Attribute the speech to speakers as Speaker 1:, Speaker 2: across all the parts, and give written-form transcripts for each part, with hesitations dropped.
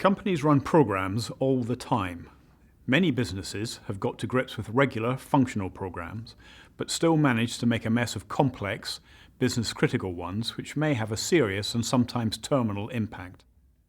Speaker 1: Companies run programs all the time. Many businesses have got to grips with regular, functional programs, but still manage to make a mess of complex, business-critical ones which may have a serious and sometimes terminal impact.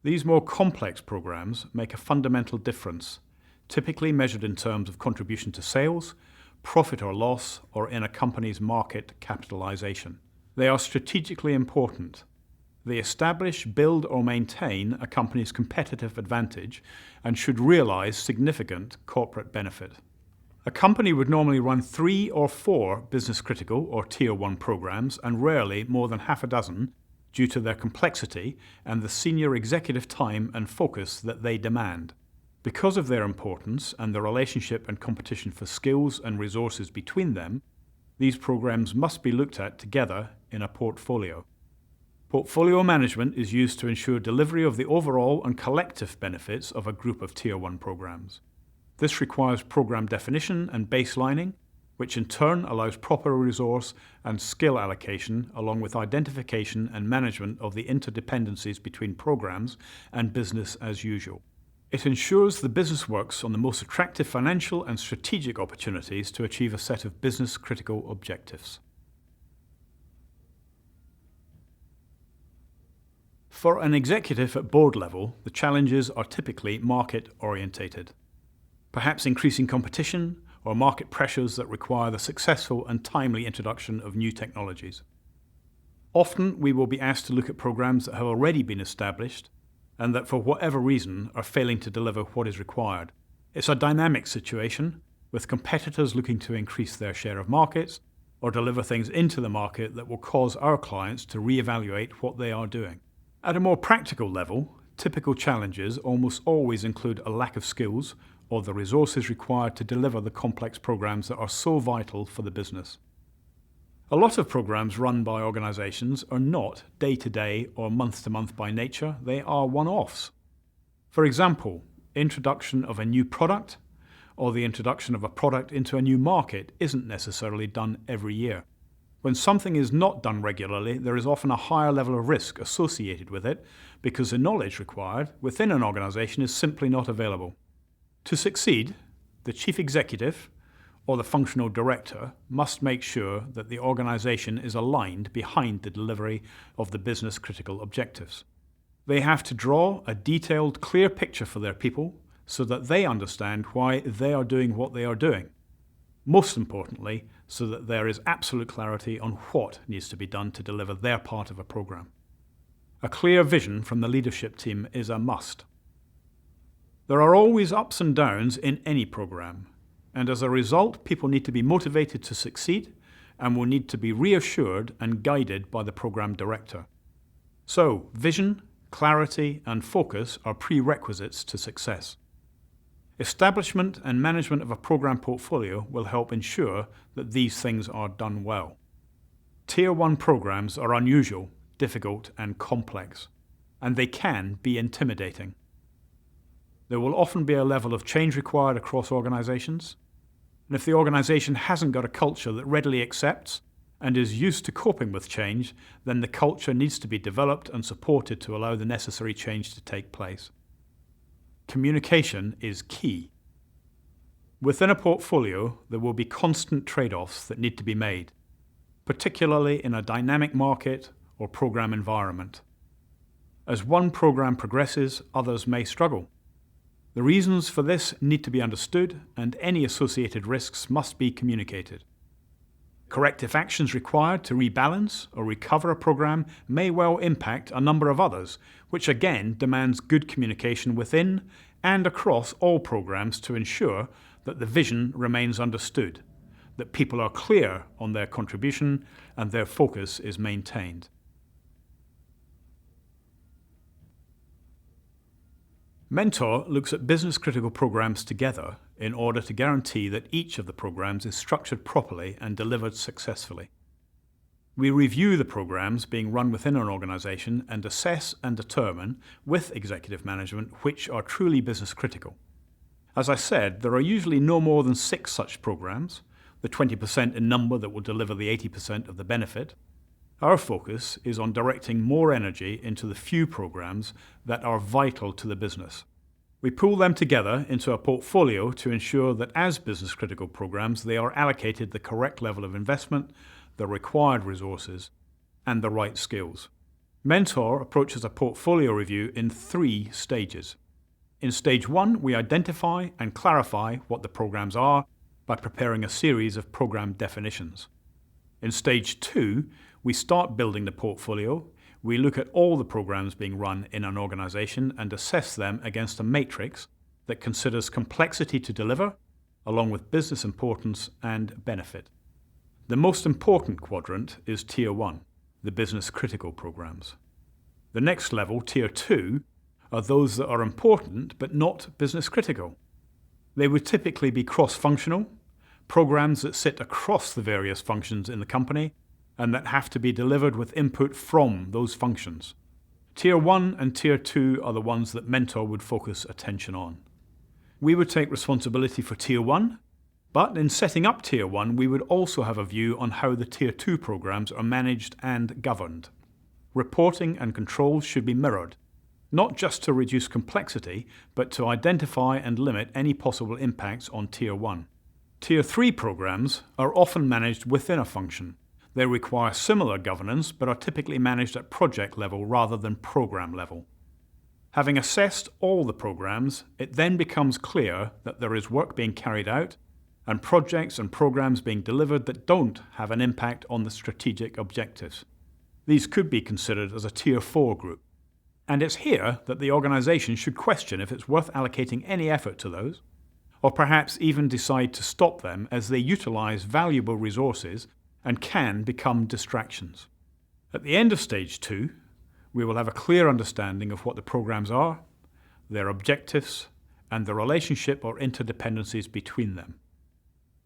Speaker 1: These more complex programs make a fundamental difference, typically measured in terms of contribution to sales, profit or loss, or in a company's market capitalization. They are strategically important. They establish, build, or maintain a company's competitive advantage and should realize significant corporate benefit. A company would normally run 3 or 4 business-critical or Tier 1 programs and rarely more than half a dozen due to their complexity and the senior executive time and focus that they demand. Because of their importance and the relationship and competition for skills and resources between them, these programs must be looked at together in a portfolio. Portfolio management is used to ensure delivery of the overall and collective benefits of a group of Tier 1 programs. This requires program definition and baselining, which in turn allows proper resource and skill allocation along with identification and management of the interdependencies between programs and business as usual. It ensures the business works on the most attractive financial and strategic opportunities to achieve a set of business-critical objectives. For an executive at board level, the challenges are typically market-orientated. Perhaps increasing competition or market pressures that require the successful and timely introduction of new technologies. Often we will be asked to look at programs that have already been established and that for whatever reason are failing to deliver what is required. It's a dynamic situation, with competitors looking to increase their share of markets or deliver things into the market that will cause our clients to reevaluate what they are doing. At a more practical level, typical challenges almost always include a lack of skills or the resources required to deliver the complex programs that are so vital for the business. A lot of programs run by organizations are not day-to-day or month-to-month by nature, they are one-offs. For example, introduction of a new product or the introduction of a product into a new market isn't necessarily done every year. When something is not done regularly, there is often a higher level of risk associated with it because the knowledge required within an organization is simply not available. To succeed, the chief executive or the functional director must make sure that the organization is aligned behind the delivery of the business-critical objectives. They have to draw a detailed, clear picture for their people so that they understand why they are doing what they are doing. Most importantly, so that there is absolute clarity on what needs to be done to deliver their part of a program. A clear vision from the leadership team is a must. There are always ups and downs in any program, and as a result, people need to be motivated to succeed and will need to be reassured and guided by the program director. So, vision, clarity, and focus are prerequisites to success. Establishment and management of a program portfolio will help ensure that these things are done well. Tier 1 programs are unusual, difficult, and complex, and they can be intimidating. There will often be a level of change required across organizations, and if the organization hasn't got a culture that readily accepts and is used to coping with change, then the culture needs to be developed and supported to allow the necessary change to take place. Communication is key. Within a portfolio, there will be constant trade-offs that need to be made, particularly in a dynamic market or program environment. As one program progresses, others may struggle. The reasons for this need to be understood, and any associated risks must be communicated. Corrective actions required to rebalance or recover a program may well impact a number of others, which again demands good communication within and across all programs to ensure that the vision remains understood, that people are clear on their contribution and their focus is maintained. Mentor looks at business-critical programs together in order to guarantee that each of the programs is structured properly and delivered successfully. We review the programs being run within an organization and assess and determine, with executive management, which are truly business-critical. As I said, there are usually no more than 6 such programs, the 20% in number that will deliver the 80% of the benefit. Our focus is on directing more energy into the few programs that are vital to the business. We pool them together into a portfolio to ensure that as business-critical programs, they are allocated the correct level of investment, the required resources, and the right skills. Mentor approaches a portfolio review in 3 stages. In stage 1, we identify and clarify what the programs are by preparing a series of program definitions. In stage 2, we start building the portfolio. We look at all the programs being run in an organization and assess them against a matrix that considers complexity to deliver, along with business importance and benefit. The most important quadrant is Tier 1, the business-critical programs. The next level, Tier 2, are those that are important but not business-critical. They would typically be cross-functional, programs that sit across the various functions in the company and that have to be delivered with input from those functions. Tier 1 and Tier 2 are the ones that Mentor would focus attention on. We would take responsibility for Tier 1, but in setting up Tier 1, we would also have a view on how the Tier 2 programs are managed and governed. Reporting and controls should be mirrored, not just to reduce complexity, but to identify and limit any possible impacts on Tier 1. Tier 3 programs are often managed within a function. They require similar governance, but are typically managed at project level rather than program level. Having assessed all the programs, it then becomes clear that there is work being carried out and projects and programs being delivered that don't have an impact on the strategic objectives. These could be considered as a Tier 4 group. And it's here that the organization should question if it's worth allocating any effort to those, or perhaps even decide to stop them as they utilize valuable resources and can become distractions. At the end of Stage 2, we will have a clear understanding of what the programs are, their objectives, and the relationship or interdependencies between them.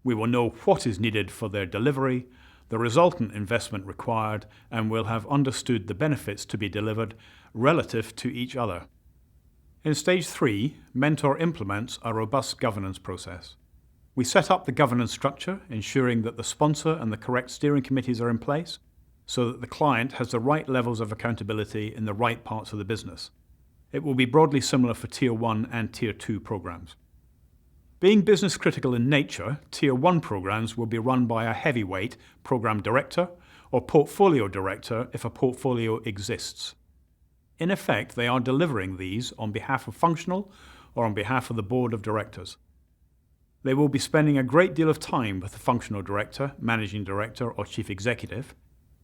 Speaker 1: We will know what is needed for their delivery, the resultant investment required, and we'll have understood the benefits to be delivered relative to each other. In Stage 3, Mentor implements a robust governance process. We set up the governance structure, ensuring that the sponsor and the correct steering committees are in place, so that the client has the right levels of accountability in the right parts of the business. It will be broadly similar for Tier 1 and Tier 2 programs. Being business critical in nature, Tier 1 programs will be run by a heavyweight program director or portfolio director if a portfolio exists. In effect, they are delivering these on behalf of functional or on behalf of the board of directors. They will be spending a great deal of time with the functional director, managing director, or chief executive,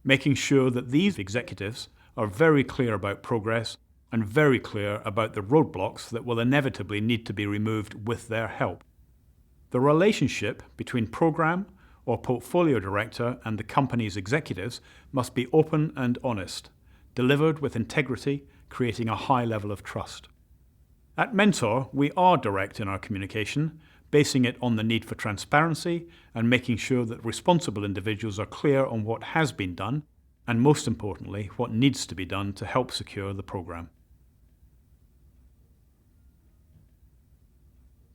Speaker 1: making sure that these executives are very clear about progress and very clear about the roadblocks that will inevitably need to be removed with their help. The relationship between program or portfolio director and the company's executives must be open and honest, delivered with integrity, creating a high level of trust. At Mentor, we are direct in our communication, basing it on the need for transparency and making sure that responsible individuals are clear on what has been done and, most importantly, what needs to be done to help secure the program.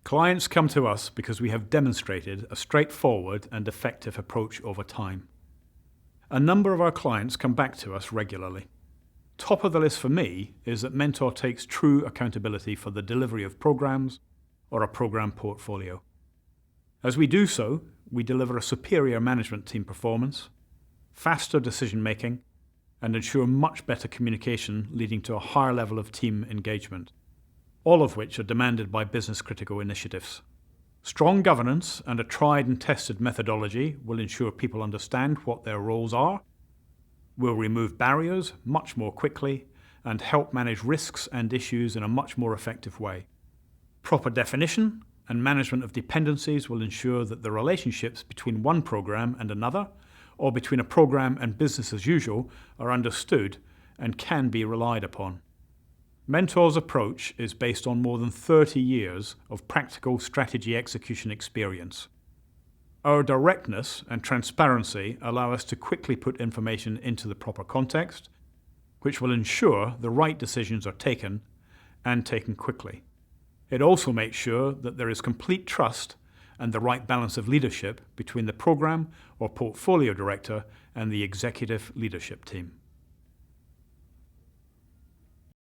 Speaker 1: Clients come to us because we have demonstrated a straightforward and effective approach over time. A number of our clients come back to us regularly. Top of the list for me is that Mentor takes true accountability for the delivery of programs or a program portfolio. As we do so, we deliver a superior management team performance, faster decision making, and ensure much better communication, leading to a higher level of team engagement, all of which are demanded by business critical initiatives. Strong governance and a tried and tested methodology will ensure people understand what their roles are, will remove barriers much more quickly, and help manage risks and issues in a much more effective way. Proper definition and management of dependencies will ensure that the relationships between one program and another, or between a program and business as usual, are understood and can be relied upon. Mentor's approach is based on more than 30 years of practical strategy execution experience. Our directness and transparency allow us to quickly put information into the proper context, which will ensure the right decisions are taken and taken quickly. It also makes sure that there is complete trust and the right balance of leadership between the program or portfolio director and the executive leadership team.